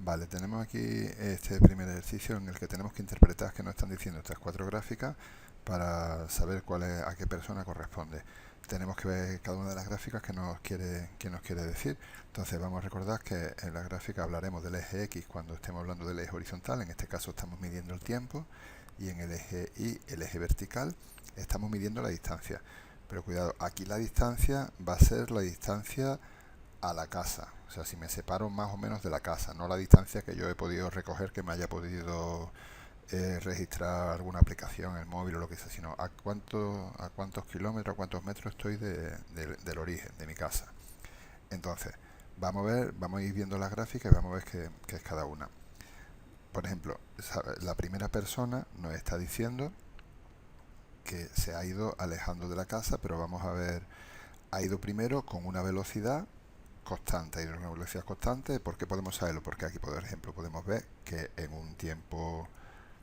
Vale, tenemos aquí este primer ejercicio en el que tenemos que interpretar que nos están diciendo estas cuatro gráficas para saber a qué persona corresponde. Tenemos que ver cada una de las gráficas que nos quiere decir. Entonces vamos a recordar que en la gráfica hablaremos del eje X cuando estemos hablando del eje horizontal, en este caso estamos midiendo el tiempo, y en el eje Y, el eje vertical, estamos midiendo la distancia. Pero cuidado, aquí la distancia va a ser la distancia a la casa. O sea, si me separo más o menos de la casa, no la distancia que yo he podido recoger, que me haya podido registrar alguna aplicación, el móvil o lo que sea, sino a cuántos kilómetros, a cuántos metros estoy del origen, de mi casa. Entonces, vamos a ir viendo las gráficas y vamos a ver qué es cada una. Por ejemplo, la primera persona nos está diciendo que se ha ido alejando de la casa, pero vamos a ver, ha ido primero con una velocidad constante, hay una velocidad constante. ¿Por qué podemos saberlo? Porque aquí, por ejemplo, podemos ver que en un tiempo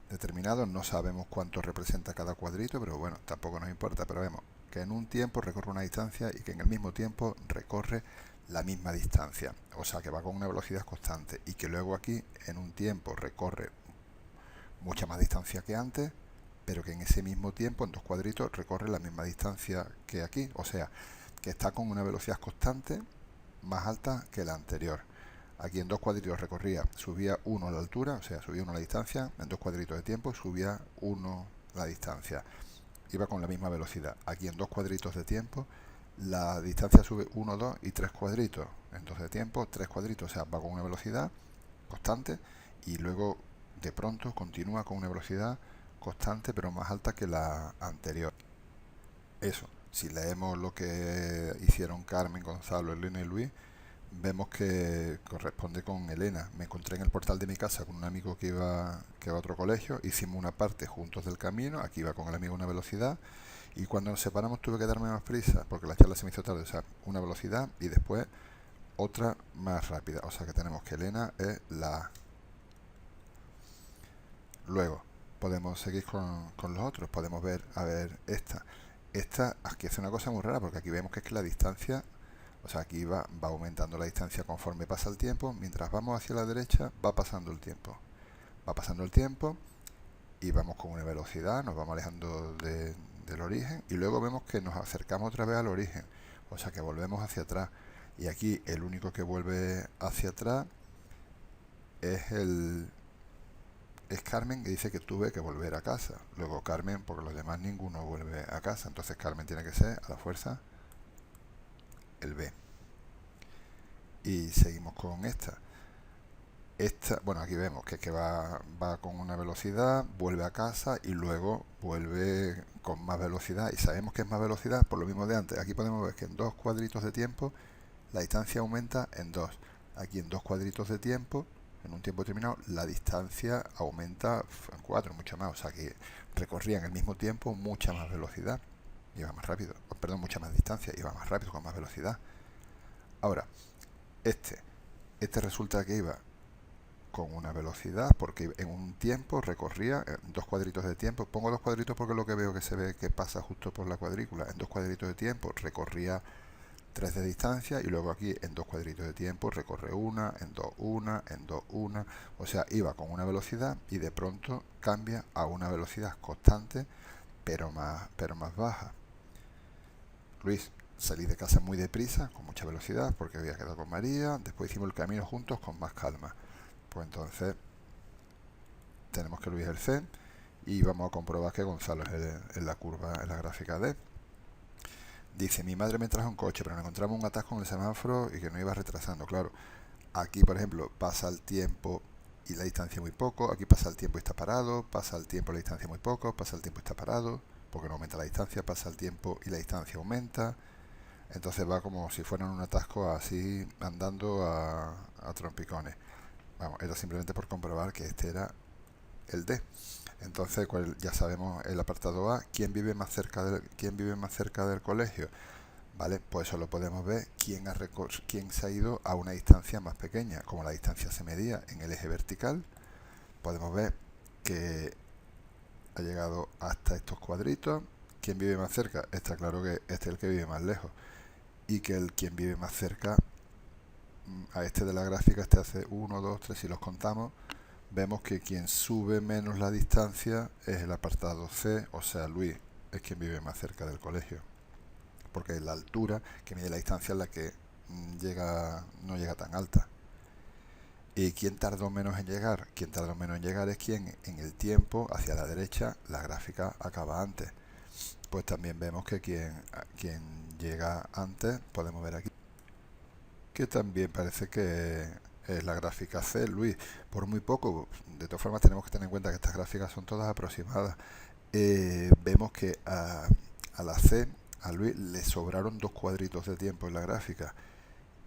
determinado, no sabemos cuánto representa cada cuadrito, pero bueno, tampoco nos importa, pero vemos que en un tiempo recorre una distancia y que en el mismo tiempo recorre la misma distancia, o sea que va con una velocidad constante, y que luego aquí en un tiempo recorre mucha más distancia que antes, pero que en ese mismo tiempo, en dos cuadritos, recorre la misma distancia que aquí, o sea que está con una velocidad constante más alta que la anterior. Aquí en dos cuadritos recorría, subía 1 la altura, o sea, subía 1 la distancia, en dos cuadritos de tiempo subía 1 la distancia. Iba con la misma velocidad. Aquí en dos cuadritos de tiempo la distancia sube 1, 2 y 3 cuadritos. En dos de tiempo, 3 cuadritos, o sea, va con una velocidad constante y luego de pronto continúa con una velocidad constante pero más alta que la anterior. Eso, si leemos lo que hicieron Carmen, Gonzalo, Elena y Luis, vemos que corresponde con Elena. Me encontré en el portal de mi casa con un amigo que va a otro colegio, hicimos una parte juntos del camino, aquí iba con el amigo a una velocidad, y cuando nos separamos tuve que darme más prisa, porque la charla se me hizo tarde, o sea, una velocidad y después otra más rápida, o sea que tenemos que Elena es la A. Luego, podemos seguir con los otros, podemos ver, a ver, esta, aquí hace una cosa muy rara, porque aquí vemos que es la distancia. O sea, aquí va aumentando la distancia conforme pasa el tiempo. Mientras vamos hacia la derecha, va pasando el tiempo. Va pasando el tiempo y vamos con una velocidad, nos vamos alejando del origen y luego vemos que nos acercamos otra vez al origen. O sea, que volvemos hacia atrás. Y aquí el único que vuelve hacia atrás es es Carmen, que dice que tuve que volver a casa. Luego Carmen, porque los demás ninguno vuelve a casa. Entonces Carmen tiene que ser a la fuerza el B. Y seguimos con esta, bueno, aquí vemos que va con una velocidad, vuelve a casa y luego vuelve con más velocidad. Y sabemos que es más velocidad por lo mismo de antes. Aquí podemos ver que en dos cuadritos de tiempo la distancia aumenta en 2. Aquí en dos cuadritos de tiempo, en un tiempo determinado, la distancia aumenta en 4, mucho más. O sea que recorría en el mismo tiempo mucha más velocidad. Iba más rápido, perdón, mucha más distancia, iba más rápido, con más velocidad. Ahora, este, este resulta que iba con una velocidad, porque en un tiempo recorría, en dos cuadritos de tiempo, pongo dos cuadritos porque es lo que veo que se ve que pasa justo por la cuadrícula, en dos cuadritos de tiempo recorría 3 de distancia y luego aquí en dos cuadritos de tiempo recorre una, en dos una, en dos una, o sea, iba con una velocidad y de pronto cambia a una velocidad constante pero más baja. Luis, salí de casa muy deprisa, con mucha velocidad, porque había quedado con María, después hicimos el camino juntos con más calma. Pues entonces tenemos que Luis es el C y vamos a comprobar que Gonzalo es en la curva, en la gráfica D. Dice, mi madre me trajo un coche, pero nos encontramos un atasco en el semáforo y que no iba retrasando. Claro, aquí, por ejemplo, pasa el tiempo y la distancia muy poco. Aquí pasa el tiempo y está parado. Pasa el tiempo y la distancia muy poco. Pasa el tiempo y está parado, porque no aumenta la distancia. Pasa el tiempo y la distancia aumenta. Entonces va como si fueran un atasco así, andando a trompicones. Vamos, era simplemente por comprobar que este era el D. Entonces, ya sabemos el apartado A, quién vive más cerca del colegio. Vale, pues eso lo podemos ver quién se ha ido a una distancia más pequeña. Como la distancia se medía en el eje vertical, podemos ver que ha llegado hasta estos cuadritos. ¿Quién vive más cerca? Está claro que este es el que vive más lejos. Y que quien vive más cerca a este de la gráfica, este hace 1, 2, 3, si los contamos, vemos que quien sube menos la distancia es el apartado C, o sea, Luis es quien vive más cerca del colegio, porque es la altura que mide la distancia en la que no llega tan alta. ¿Y quién tardó menos en llegar? Quien tardó menos en llegar es quien en el tiempo, hacia la derecha, la gráfica acaba antes. Pues también vemos que quien llega antes, podemos ver aquí, que también parece que es la gráfica C, Luis, por muy poco. De todas formas tenemos que tener en cuenta que estas gráficas son todas aproximadas. Vemos que a la C, a Luis, le sobraron 2 cuadritos de tiempo en la gráfica,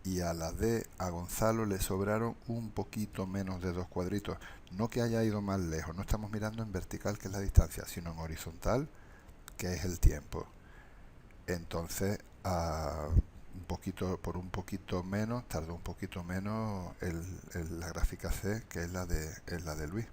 y a la D, a Gonzalo, le sobraron un poquito menos de 2 cuadritos. No que haya ido más lejos, no estamos mirando en vertical, que es la distancia, sino en horizontal, que es el tiempo. Entonces, por un poquito menos, tardó un poquito menos la gráfica C, que es la de Luis.